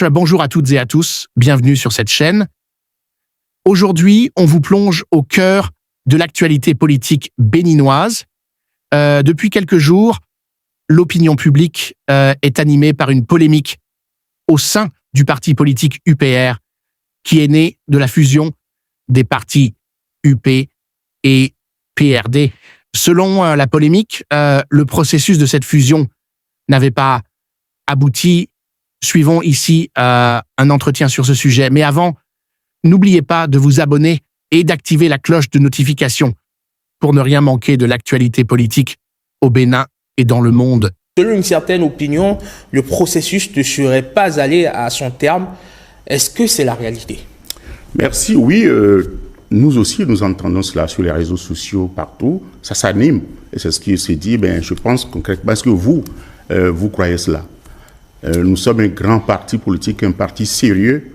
bonjour à toutes et à tous, bienvenue sur cette chaîne. Aujourd'hui, on vous plonge au cœur de l'actualité politique béninoise. Depuis quelques jours, l'opinion publique est animée par une polémique au sein du parti politique UPR qui est né de la fusion des partis UP et PRD. Selon la polémique, le processus de cette fusion n'avait pas abouti. Suivons ici un entretien sur ce sujet. Mais avant, n'oubliez pas de vous abonner et d'activer la cloche de notification pour ne rien manquer de l'actualité politique au Bénin et dans le monde. Selon une certaine opinion, le processus ne serait pas allé à son terme. Est-ce que c'est la réalité? Merci, oui. Nous aussi, nous entendons cela sur les réseaux sociaux, partout. Ça s'anime. Et c'est ce qui se dit, je pense concrètement. Est-ce que vous croyez cela? Nous sommes un grand parti politique, un parti sérieux.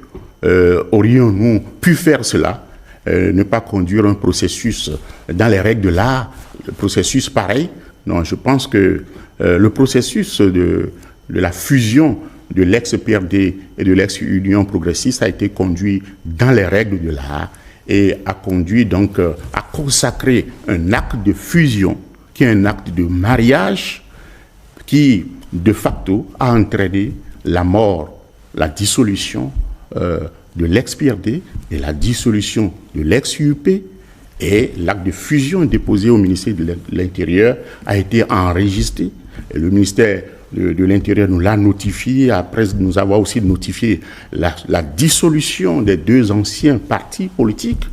Aurions-nous pu faire cela? Ne pas conduire un processus dans les règles de l'art, le processus pareil? Non, je pense que le processus de la fusion de l'ex-PRD et de l'ex-Union progressiste a été conduit dans les règles de l'art et a conduit donc à consacrer un acte de fusion qui est un acte de mariage qui, de facto, a entraîné la mort, la dissolution de l'ex-PRD et la dissolution de l'ex-UP, et l'acte de fusion déposé au ministère de l'Intérieur a été enregistré. Et le ministère de l'Intérieur nous l'a notifié, après nous avoir aussi notifié la dissolution des deux anciens partis politiques.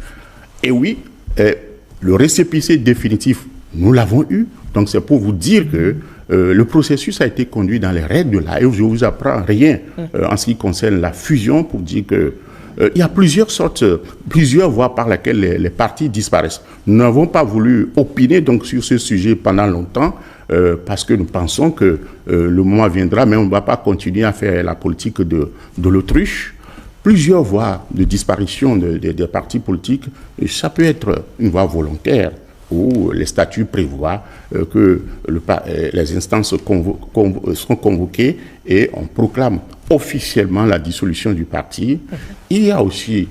Et oui, le récépissé définitif, nous l'avons eu. Donc c'est pour vous dire que le processus a été conduit dans les règles de l'art. Et je ne vous apprends rien en ce qui concerne la fusion pour dire que il y a plusieurs voies par lesquelles les partis disparaissent. Nous n'avons pas voulu opiner donc sur ce sujet pendant longtemps parce que nous pensons que le moment viendra, mais on ne va pas continuer à faire la politique de l'autruche. Plusieurs voies de disparition des partis politiques, et ça peut être une voie volontaire où les statuts prévoient que les instances sont convoquées et on proclame officiellement la dissolution du parti. Il y a aussi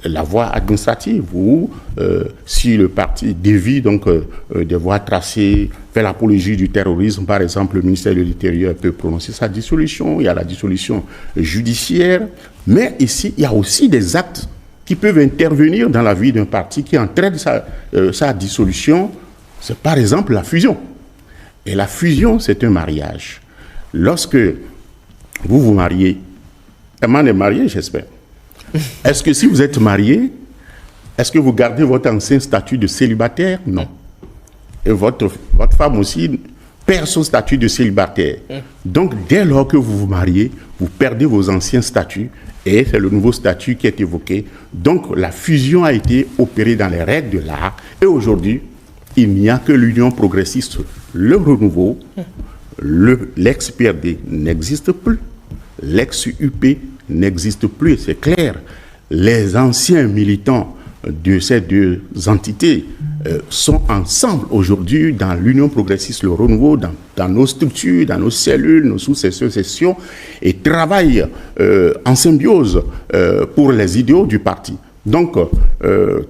la voie administrative où si le parti dévie donc des voies tracées vers l'apologie du terrorisme, par exemple, le ministère de l'Intérieur peut prononcer sa dissolution. Il y a la dissolution judiciaire, mais ici il y a aussi des actes qui peuvent intervenir dans la vie d'un parti qui entraîne sa dissolution. C'est par exemple la fusion. Et la fusion, c'est un mariage. Lorsque vous vous mariez, Emmanuel est marié, j'espère. Est-ce que si vous êtes marié, est-ce que vous gardez votre ancien statut de célibataire? Non. Et votre femme aussi perd son statut de célibataire. Donc, dès lors que vous vous mariez, vous perdez vos anciens statuts et c'est le nouveau statut qui est évoqué. Donc, la fusion a été opérée dans les règles de l'art et aujourd'hui, il n'y a que l'Union progressiste, le renouveau. L'ex-PRD n'existe plus, l'ex-UP n'existe plus, c'est clair. Les anciens militants de ces deux entités sont ensemble aujourd'hui dans l'Union progressiste, le renouveau, dans nos structures, dans nos cellules, nos sous-sections, et travaillent en symbiose pour les idéaux du parti. Donc,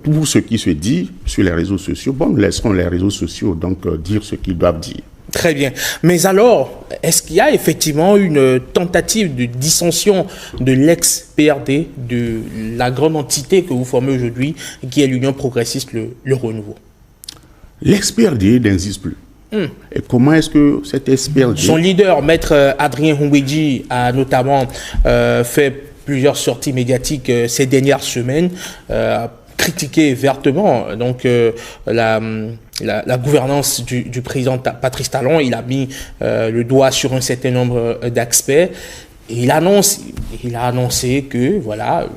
tout ce qui se dit sur les réseaux sociaux, nous laisserons les réseaux sociaux donc dire ce qu'ils doivent dire. Très bien. Mais alors, est-ce qu'il y a effectivement une tentative de dissension de l'ex-PRD, de la grande entité que vous formez aujourd'hui, qui est l'Union progressiste, le renouveau? L'ex-PRD n'existe plus. Et comment est-ce que cet ex-PRD... Son leader, Maître Adrien Humbedji, a notamment fait plusieurs sorties médiatiques ces dernières semaines, critiqué vertement donc la gouvernance du président Patrice Talon. Il a mis le doigt sur un certain nombre d'aspects et il a annoncé que voilà,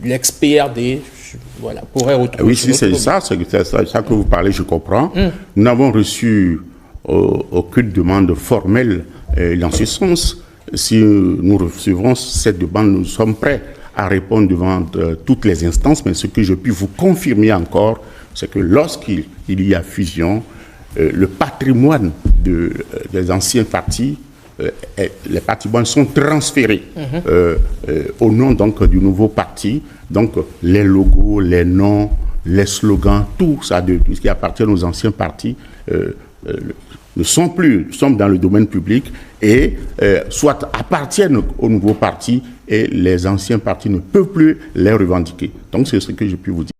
l'ex-PRD pourrait retrouver... Oui, si c'est ça que vous parlez, je comprends. Nous n'avons reçu aucune demande formelle dans ce sens. Si nous recevons cette demande, nous sommes prêts à répondre devant toutes les instances, mais ce que je puis vous confirmer encore, c'est que lorsqu'il y a fusion, le patrimoine des anciens partis les patrimoines sont transférés au nom donc du nouveau parti. Donc les logos, les noms, les slogans, tout ça de ce qui appartient aux anciens partis ne sont plus, sont dans le domaine public et soit appartiennent au nouveau parti et les anciens partis ne peuvent plus les revendiquer. Donc c'est ce que je peux vous dire.